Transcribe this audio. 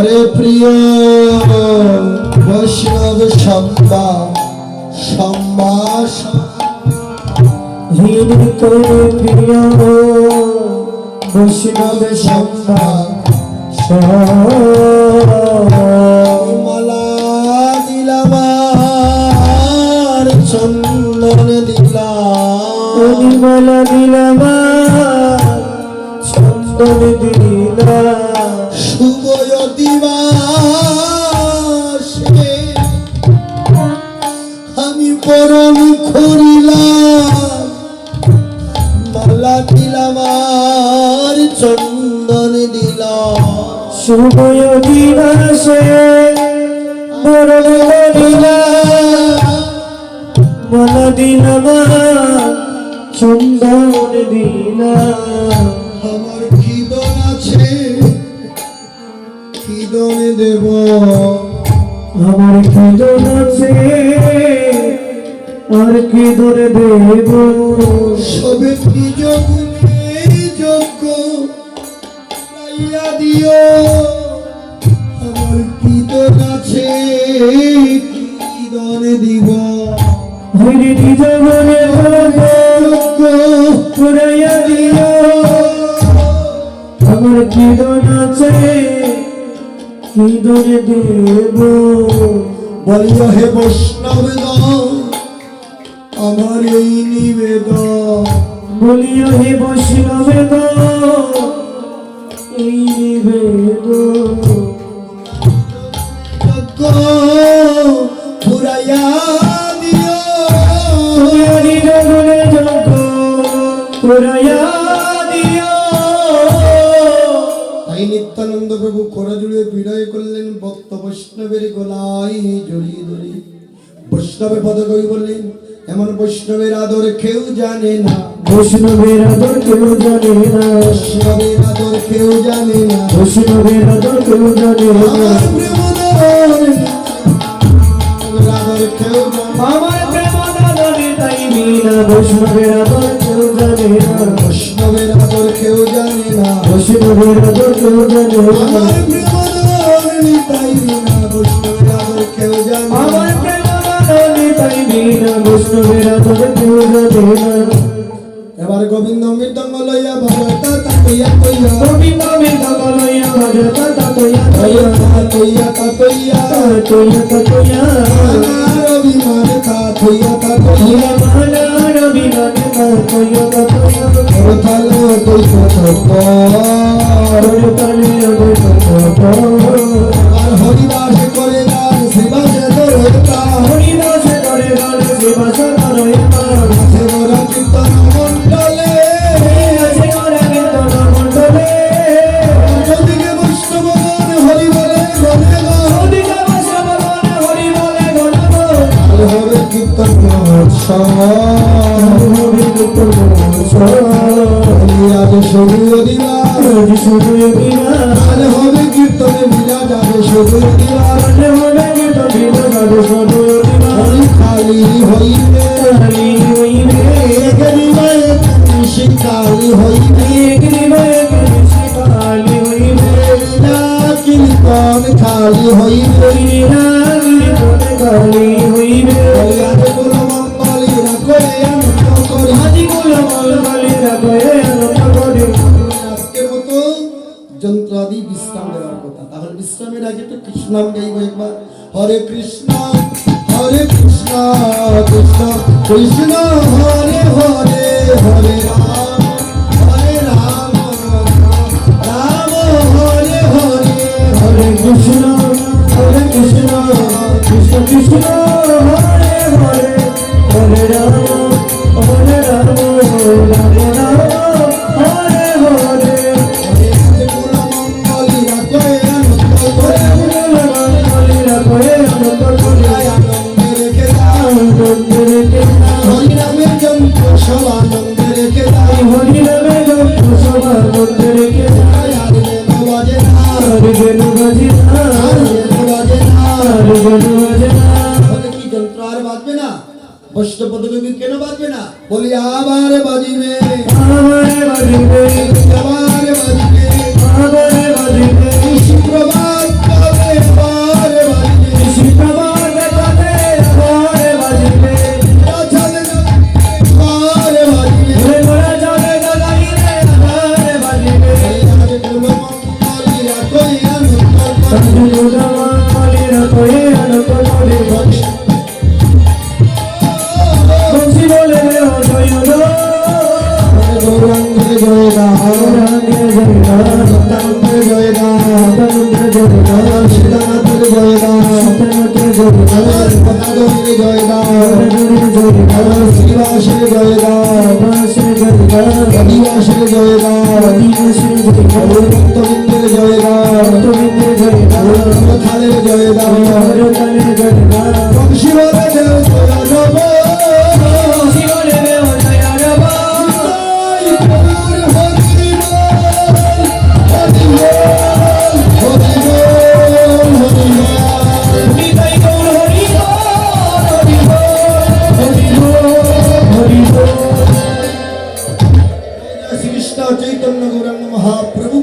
হরে প্রিয় বৈষ্ণব সম্মা সম্মাস হীন করে প্রিয় বৈষ্ণব সম্মা মালা দিলাম আর চন্দন দিলাম মালা দিলাম চন্দন দিলাম শুভ দিবাসে আমি বরণ করিলাম মালা দিলাম আর চন্দন দিলাম শুভ দিবসে বরণ করিলাম মালা দিলাম চন্দন দিলাম আমার খিদন আছে খিদনে দেব আমার খিদন আছে আর কি ধরে দেব সবে নিজ গুণে যোগ্য পাইয়া দিও আমার খিদন আছে খিদনে দিব হরি নিজ মনে যোগ্য পুরাইয়া দিও আমার খিদন আছে কি ধরে দেব বলিও হে বৈষ্ণব আমার এই নিবেদন বলিও হে বৈষ্ণবে এই নিবেদন যোগ্য পুরাইয়া দিও হরি জগনে যোগ্য পুরাইয়া দিও তাই নিত্যানন্দ প্রভু খোরা জুড়ে বিনয় করলেন ভক্ত বৈষ্ণবের গলায় জড়িয়ে ধরে বৈষ্ণবে পদকবি বললেন এমন বৈষ্ণবের আদর কেউ জানে না বৈষ্ণবের আদর কেউ জানে না বৈষ্ণবের আদর কেউ জানে না বৈষ্ণবের আদর কেউ জানে না আমার প্রেমদানের আদর কেউ জানে না। আমার প্রেম দাদনে তাই বিনা বৈষ্ণবের আদর কেউ জানে না বৈষ্ণবের আদর কেউ জানে না বৈষ্ণবের আদর কেউ জানে না আমার প্রেমদানের তাই বিনা বৈষ্ণবের আদর কেউ জানে না। আমার প্রেম দাদনে তাই বিনা বৈষ্ণবের আদর কেউ জানে না এবার গোবিন্দ মৃদঙ্গ লইয়া ভগতা তাতইয়া কইয়া গোবিন্দ মৃদঙ্গ লইয়া ভজতা তাতইয়া কইয়া তাতইয়া তাতইয়া তাতইয়া তাতইয়া আমার অভিমান তাতইয়া তাতইয়া মানার অভিমান তাতইয়া তাতইয়া করতালে তুই কত করতালে তুই কত আর হরিদাস করে গান শিবাসে দরতা হরিদাসে করে গান শিবাসে দরতা আছে মোরা কীর্তন মণ্ডলে আছে মোরা কীর্তন মণ্ডলে যদিকে বৈষ্ণবগণ হরি বলে গণে গান ওদিকে বৈষ্ণবগণ হরি বলে গণগণ হবে কীর্তন মহোৎসব হবে কীর্তন মহোৎসব আজ সূর্য দিবাস আজ সূর্য দিবাস আজ হবে কীর্তনে বিরা যাবে সূর্য দিবাস আজ হবে কীর্তন দিবাস আজ সূর্য দিবাস খালি হইবে খালি হইবে এক দিবায় শিকালি হইবে এক দিবায় কৃষ্ণ খালি হইবে কীর্তন খালি হইবে লীলা কীর্তন খালি হইবে আজ কুল মঙ্গলীরা করে আনন্দ করি আজি কুল মঙ্গলীরা করে আনন্দ করি আজকের মতো যন্ত্রাদি বিশ্রাম দেওয়ার কথা তাহলে বিশ্রামের আগে তো কৃষ্ণ নাম গাইব একবার হরে কৃষ্ণ কৃষ্ণ কৃষ্ণ হরে হরে হরে রাম রাম হরে হরে হরে কৃষ্ণ কৃষ্ণ কৃষ্ণ হরে হরে হরে রাম রাম রাম হরে হরে কুল মঙ্গলীরা করে আনন্দ করে মঙ্গলীরা করে আনন্দ করে আনন্দে রেখে দাও আনন্দ রেখে হরি নামের যন্ত্র সব আনন্দে রেখে দাও হরি নামে যন্ত্র সব আনন্দ রেখে আর যেন বাজে না আর যেন বাজে না আর যেন বাজে না আর যেন বাজে না তাহলে কি যন্ত্র আর বাজবে না বৈষ্ণব পদকবি কেন বাজবে না বলি আবার বাজিবে আমারে বাজিবে আবার বাজিবে আমারে বাজিবে সুপ্রভাত কালীর কয়ে আলোক করে বংশী বলে জয় গৌরাঙ্গে জয় গৌরাঙ্গে জয় দানন্দে জয় দানন্দে জয় সীতানাথের জয় সীতানাথে জয় পদাগরে জয় জয় শ্রীবাসের জয় বাসে জয় আদিবাসের জয় আদিবাসী জয় ভক্তবৃন্দের জয় ভক্তবৃন্দে জয় খালের জয় কালের জয় বংশীবলে জয় জয় শিবলে জয় রবা নিতাই গৌর হরি হরি হরি হরি শ্রীকৃষ্ণ চৈতন্য গৌরাঙ্গ মহাপ্রভু